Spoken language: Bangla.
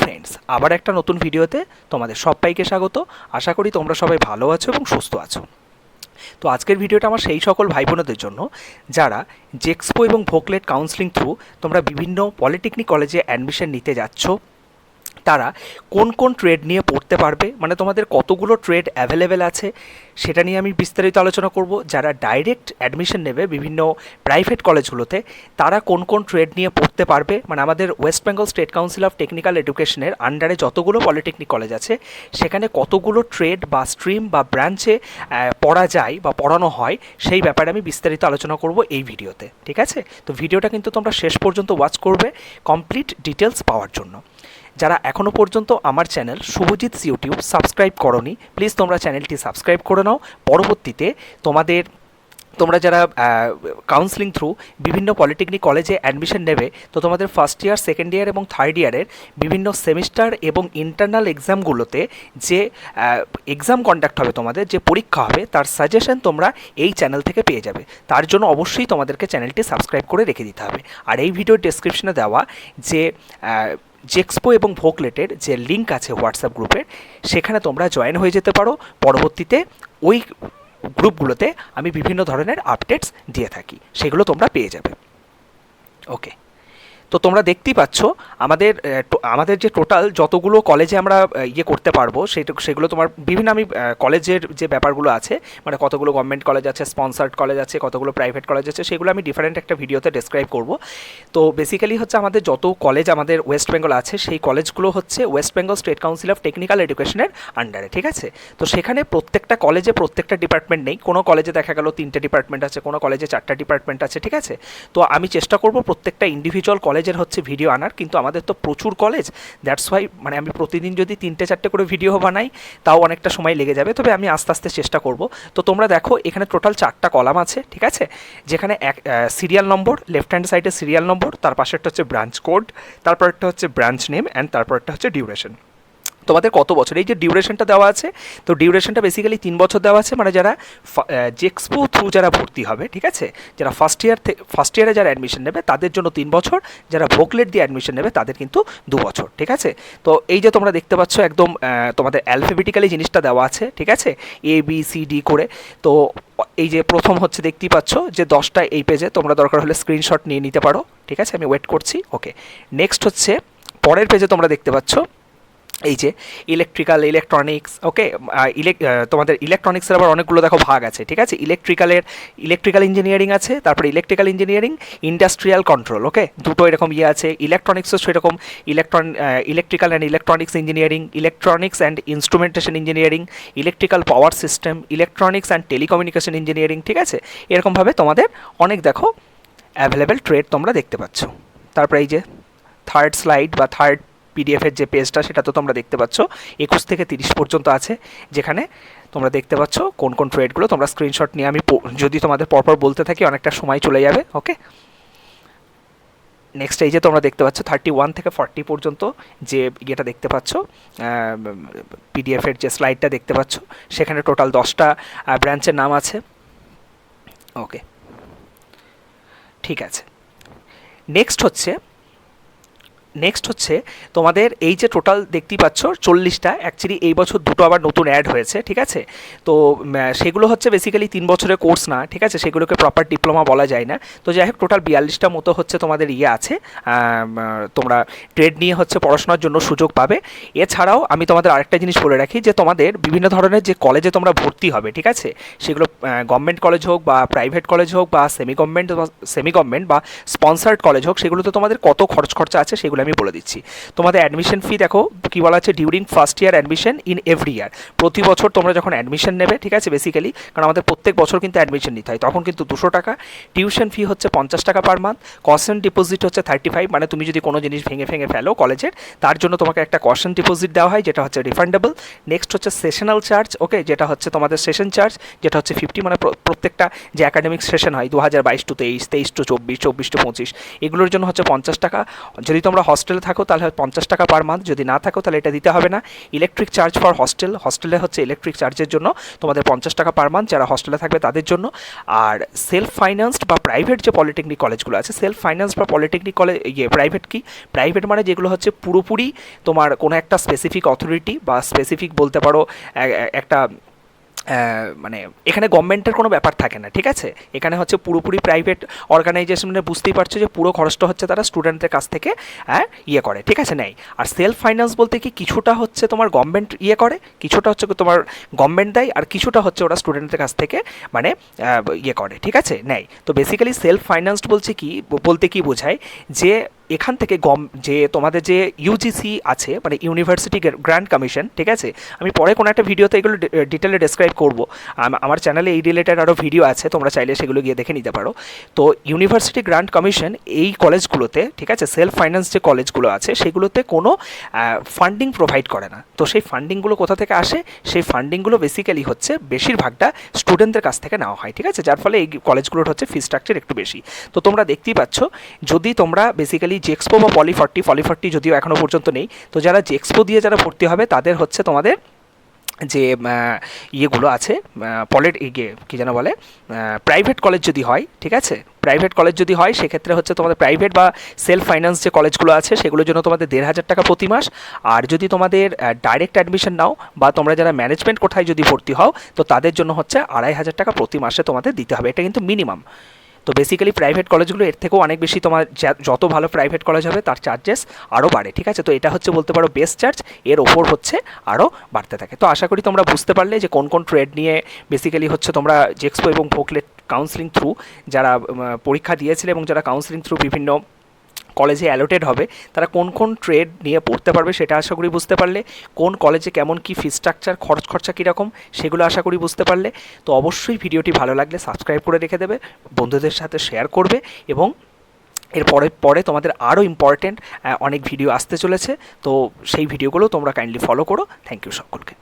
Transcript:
ফ্রেন্ডস, আবার একটা নতুন ভিডিওতে তোমাদের সবাইকে স্বাগত। আশা করি তোমরা সবাই ভালো আছো এবং সুস্থ আছো। তো আজকের ভিডিওটা আমার সেই সকল ভাই বোনদের জন্য যারা জেক্সপো এবং ভোকলেট কাউন্সেলিং থ্রু তোমরা বিভিন্ন পলিটেকনিক কলেজে অ্যাডমিশন নিতে যাচ্ছ। তারা কোন কোন ট্রেড নিয়ে পড়তে পারবে, মানে তোমাদের কতগুলো ট্রেড অ্যাভেলেবেল আছে সেটা নিয়ে আমি বিস্তারিত আলোচনা করব। যারা ডাইরেক্ট অ্যাডমিশন নেবে বিভিন্ন প্রাইভেট কলেজগুলোতে, তারা কোন কোন ট্রেড নিয়ে পড়তে পারবে, মানে আমাদের West Bengal state council of technical এডুকেশনের আন্ডারে যতগুলো পলিটেকনিক কলেজ আছে সেখানে কতগুলো ট্রেড বা স্ট্রিম বা ব্রাঞ্চে পড়া যায় বা পড়ানো হয় সেই ব্যাপারে আমি বিস্তারিত আলোচনা করব এই ভিডিওতে। ঠিক আছে, তো ভিডিওটা কিন্তু তোমরা শেষ পর্যন্ত ওয়াচ করবে কমপ্লিট ডিটেলস পাওয়ার জন্য। যারা এখনও পর্যন্ত আমার চ্যানেল শুভজিৎস ইউটিউব সাবস্ক্রাইব করোনি, প্লিজ তোমরা চ্যানেলটি সাবস্ক্রাইব করে নাও। পরবর্তীতে তোমরা যারা কাউন্সেলিং থ্রু বিভিন্ন পলিটেকনিক কলেজে অ্যাডমিশন নেবে, তো তোমাদের ফার্স্ট ইয়ার, সেকেন্ড ইয়ার এবং থার্ড ইয়ারের বিভিন্ন সেমিস্টার এবং ইন্টারনাল এক্সামগুলোতে যে এক্সাম কন্ডাক্ট হবে, তোমাদের যে পরীক্ষা হবে, তার সাজেশন তোমরা এই চ্যানেল থেকে পেয়ে যাবে। তার জন্য অবশ্যই তোমাদেরকে চ্যানেলটি সাবস্ক্রাইব করে রেখে দিতে হবে। আর এই ভিডিওর ডেসক্রিপশনে দেওয়া যে জেক্সপো এবং ভোকলেটের যে লিঙ্ক আছে হোয়াটসঅ্যাপ গ্রুপের, সেখানে তোমরা জয়েন হয়ে যেতে পারো। পরবর্তীতে ওই গ্রুপগুলোতে আমি বিভিন্ন ধরনের আপডেটস দিয়ে থাকি, সেগুলো তোমরা পেয়ে যাবে। ওকে, তো তোমরা দেখতেই পাচ্ছ আমাদের যে টোটাল যতগুলো কলেজে আমরা করতে পারবো সেগুলো তোমার বিভিন্ন আমি কলেজের যে ব্যাপারগুলো আছে, মানে কতগুলো গভর্নমেন্ট কলেজ আছে, স্পন্সার্ড কলেজ আছে, কতগুলো প্রাইভেট কলেজ আছে, সেগুলো আমি ডিফারেন্ট একটা ভিডিওতে ডেসক্রাইব করব। তো বেসিক্যালি হচ্ছে আমাদের যত কলেজ আমাদের ওয়েস্ট বেঙ্গল আছে সেই কলেজগুলো হচ্ছে West Bengal state council of technical এডুকেশনের আন্ডারে। ঠিক আছে, তো সেখানে প্রত্যেকটা কলেজে প্রত্যেকটা ডিপার্টমেন্ট নেই। কোনো কলেজে দেখা গেল 3টে ডিপার্টমেন্ট আছে, কোনো কলেজে 4টা ডিপার্টমেন্ট আছে। ঠিক আছে, তো আমি চেষ্টা করব প্রত্যেকটা ইন্ডিভিজুয়াল কলেজের হচ্ছে ভিডিও আনার, কিন্তু আমাদের তো প্রচুর কলেজ, দ্যাটস ওয়াই মানে আমি প্রতিদিন যদি 3টে-4টে করে ভিডিও বানাই তাও অনেকটা সময় লেগে যাবে, তবে আমি আস্তে আস্তে চেষ্টা করব। তো তোমরা দেখো এখানে টোটাল 4টা কলাম আছে। ঠিক আছে, যেখানে সিরিয়াল নম্বর, লেফট হ্যান্ড সাইডে সিরিয়াল নম্বর, তার পাশেরটা হচ্ছে ব্রাঞ্চ কোড, তারপরটা হচ্ছে ব্রাঞ্চ নেম অ্যান্ড তারপরটা হচ্ছে ডিউরেশন। তোমাদের কত বছর, এই যে ডিউরেশনটা দেওয়া আছে, তো ডিউরেশনটা বেসিক্যালি 3 বছর দেওয়া আছে, মানে যারা জেক্সপো থ্রু যারা ভর্তি হবে, ঠিক আছে, যারা ফার্স্ট ইয়ারে যারা অ্যাডমিশন নেবে তাদের জন্য 3 বছর, যারা ভোকলেট দিয়ে অ্যাডমিশন নেবে তাদের কিন্তু 2 বছর। ঠিক আছে, তো এই যে তোমরা দেখতে পাচ্ছ একদম তোমাদের অ্যালফাবেটিক্যালি জিনিসটা দেওয়া আছে। ঠিক আছে, ABCD করে। তো এই যে প্রথম হচ্ছে দেখতেই পাচ্ছ যে 10টা এই পেজে, তোমরা দরকার হলে স্ক্রিনশট নিয়ে নিতে পারো। ঠিক আছে, আমি ওয়েট করছি। ওকে, নেক্সট হচ্ছে পরের পেজে তোমরা দেখতে পাচ্ছ এই যে ইলেকট্রিক্যাল, ইলেকট্রনিক্স। ওকে, তোমাদের ইলেকট্রনিক্সের আবার অনেকগুলো দেখো ভাগ আছে। ঠিক আছে, ইলেকট্রিক্যাল ইঞ্জিনিয়ারিং আছে, তারপরে ইলেকট্রিক্যাল ইঞ্জিনিয়ারিং, ইন্ডাস্ট্রিয়াল কন্ট্রোল। ওকে, দুটো এরকম আছে। ইলেকট্রনিক্সও সেরকম electrical and electronics engineering, electronics and instrumentation engineering, electrical power system, electronics and telecommunication engineering. ঠিক আছে, এরকমভাবে তোমাদের অনেক দেখো অ্যাভেলেবেল ট্রেড তোমরা দেখতে পাচ্ছ। তারপরে এই যে থার্ড স্লাইড বা থার্ড পিডিএফের যে পেজটা, সেটা তো তোমরা দেখতে পাচ্ছ 21 থেকে 30 পর্যন্ত আছে, যেখানে তোমরা দেখতে পাচ্ছ কোন কোন ট্রেডগুলো। তোমরা স্ক্রিনশট নিয়ে, আমি যদি তোমাদের পরপর বলতে থাকি অনেকটা সময় চলে যাবে। ওকে, নেক্সট এই যে তোমরা দেখতে পাচ্ছ 31 থেকে 40 পর্যন্ত যে ইয়েটা দেখতে পাচ্ছ, পিডিএফের যে স্লাইডটা দেখতে পাচ্ছ, সেখানে টোটাল 10টা ব্রাঞ্চের নাম আছে। ওকে, ঠিক আছে। নেক্সট হচ্ছে তোমাদের এই যে টোটাল দেখতেই পাচ্ছ 40টা, অ্যাকচুয়ালি এই বছর দুটো আবার নতুন অ্যাড হয়েছে। ঠিক আছে, তো সেগুলো হচ্ছে বেসিক্যালি 3 বছরের কোর্স না। ঠিক আছে, সেগুলোকে প্রপার ডিপ্লোমা বলা যায় না। তো যাই হোক, টোটাল 42টা মতো হচ্ছে তোমাদের আছে, তোমরা ট্রেড নিয়ে হচ্ছে পড়াশোনার জন্য সুযোগ পাবে। এছাড়াও আমি তোমাদের আরেকটা জিনিস বলে রাখি, যে তোমাদের বিভিন্ন ধরনের যে কলেজে তোমরা ভর্তি হবে, ঠিক আছে, সেগুলো গভর্নমেন্ট কলেজ হোক বা প্রাইভেট কলেজ হোক বা সেমি গভর্নমেন্ট বা স্পন্সার্ড কলেজ হোক, সেগুলোতে তোমাদের কত খরচা আছে সেগুলো আমি বলে দিচ্ছি। তোমাদের অ্যাডমিশন ফি দেখো কি বলা আছে, during first year admission in every year. প্রতি বছর তোমরা যখন অ্যাডমিশন নেবে, ঠিক আছে, বেসিক্যালি কারণ আমাদের প্রত্যেক বছর কিন্তু অ্যাডমিশন নিতে হয়, তখন কিন্তু 200 টাকা। টিউশন ফি হচ্ছে 50 টাকা পার মান্থ। কশন ডিপোজিট হচ্ছে 35, মানে তুমি যদি কোনো জিনিস ভেঙে ফেলো কলেজের, তার জন্য তোমাকে একটা কশন ডিপোজিট দেওয়া হয়, যেটা হচ্ছে রিফান্ডেবল। নেক্সট হচ্ছে সেশনাল চার্জ। ওকে, যেটা হচ্ছে তোমাদের সেশন চার্জ, যেটা হচ্ছে 50, মানে প্রত্যেকটা যে একাডেমিক সেশন হয় 2022 টু 23, 23 টু 24, 24 টু 25, এগুলোর জন্য হচ্ছে 50 টাকা। যদি তোমরা হস্টেলে থাকো তাহলে 50 টাকা পার মান্থ, যদি না থাকো তাহলে এটা দিতে হবে না। ইলেকট্রিক চার্জ ফর হস্টেলে হচ্ছে ইলেকট্রিক চার্জের জন্য তোমাদের 50 টাকা পার মান্থ যারা হস্টেলে থাকবে তাদের জন্য। আর সেলফ ফাইন্যান্সড বা প্রাইভেট যে পলিটেকনিক কলেজগুলো আছে, সেলফ ফাইন্যান্স বা পলিটেকনিক কলেজ প্রাইভেট কি, প্রাইভেট মানে যেগুলো হচ্ছে পুরোপুরি তোমার কোনো একটা স্পেসিফিক অথরিটি বা স্পেসিফিক বলতে পারো একটা মানে এখানে গভর্নমেন্টের কোনো ব্যাপার থাকে না, ঠিক আছে। এখানে হচ্ছে পুরোপুরি প্রাইভেট অর্গানাইজেশনে বুঝতেই পারছো যে পুরো খরচটা হচ্ছে তারা স্টুডেন্টদের কাছ থেকে করে, ঠিক আছে, নেয়। আর সেলফ ফাইন্যান্স বলতে কি কিছুটা হচ্ছে তোমার গভর্নমেন্ট করে, কিছুটা হচ্ছে তোমার গভর্নমেন্ট দেয়, আর কিছুটা হচ্ছে ওরা স্টুডেন্টদের কাছ থেকে মানে করে, ঠিক আছে, নেয়। তো বেসিক্যালি সেলফ ফাইন্যান্সড বলতে কি বোঝায় যে এখান থেকে যে তোমাদের যে ইউজিসি আছে মানে ইউনিভার্সিটি গ্র্যান্ট কমিশন, ঠিক আছে, আমি পরে কোনো একটা ভিডিওতে এগুলো ডিটেলে ডেসক্রাইব করব। আমার চ্যানেলে এই রিলেটেড আরও ভিডিও আছে, তোমরা চাইলে সেগুলো গিয়ে দেখে নিতে পারো। তো ইউনিভার্সিটি গ্র্যান্ট কমিশন এই কলেজগুলোতে, ঠিক আছে, সেলফ ফাইন্যান্স যে কলেজগুলো আছে সেগুলোতে কোনো ফান্ডিং প্রোভাইড করে না। তো সেই ফান্ডিংগুলো কোথা থেকে আসে? সেই ফান্ডিংগুলো বেসিক্যালি হচ্ছে বেশিরভাগটা স্টুডেন্টদের কাছ থেকে নেওয়া হয়, ঠিক আছে, যার ফলে এই কলেজগুলোর হচ্ছে ফি স্ট্রাকচার একটু বেশি। তো তোমরা দেখতেই পাচ্ছ, যদি তোমরা বেসিক্যালি জেক্সপো বা পলি40 যদিও এখনও পর্যন্ত নেই, তো যারা জেক্সপো দিয়ে যারা ভর্তি হবে তাদের হচ্ছে তোমাদের যে ইয়েগুলো আছে কী যেন বলে, প্রাইভেট কলেজ যদি হয়, ঠিক আছে, প্রাইভেট কলেজ যদি হয় সেক্ষেত্রে হচ্ছে তোমাদের প্রাইভেট বা সেলফ ফাইন্যান্স যে কলেজগুলো আছে সেগুলোর জন্য তোমাদের 1500 টাকা প্রতি মাস। আর যদি তোমাদের ডাইরেক্ট অ্যাডমিশন নাও বা তোমরা যারা ম্যানেজমেন্ট কোঠায় যদি ভর্তি হও তো তাদের জন্য হচ্ছে 2500 টাকা প্রতি মাসে তোমাদের দিতে হবে, এটা কিন্তু মিনিমাম। তো বেসিক্যালি প্রাইভেট কলেজগুলো এর থেকেও অনেক বেশি, তোমার যত ভালো প্রাইভেট কলেজ হবে তার চার্জেস আরও বাড়ে, ঠিক আছে। তো এটা হচ্ছে বলতে পারো বেস্ট চার্জ, এর ওপর হচ্ছে আরও বাড়তে থাকে। তো আশা করি তোমরা বুঝতে পারলে যে কোন কোন ট্রেড নিয়ে বেসিক্যালি হচ্ছে তোমরা জেক্সপো এবং ভোকলেট কাউন্সিলিং থ্রু যারা পরীক্ষা দিয়েছিলে এবং যারা কাউন্সিলিং থ্রু বিভিন্ন কলেজে অ্যালোটেড হবে তারা কোন কোন ট্রেড নিয়ে পড়তে পারবে সেটা আশা করি বুঝতে পারলে। কোন কলেজে কেমন কি ফি স্ট্রাকচার, খরচা কীরকম সেগুলো আশা করি বুঝতে পারলে। তো অবশ্যই ভিডিওটি ভালো লাগলে সাবস্ক্রাইব করে রেখে দেবে, বন্ধুদের সাথে শেয়ার করবে, এবং এর পরে তোমাদের আরও ইম্পর্টেন্ট অনেক ভিডিও আসতে চলেছে। তো সেই ভিডিওগুলো তোমরা কাইন্ডলি ফলো করো। থ্যাংক ইউ সকলকে।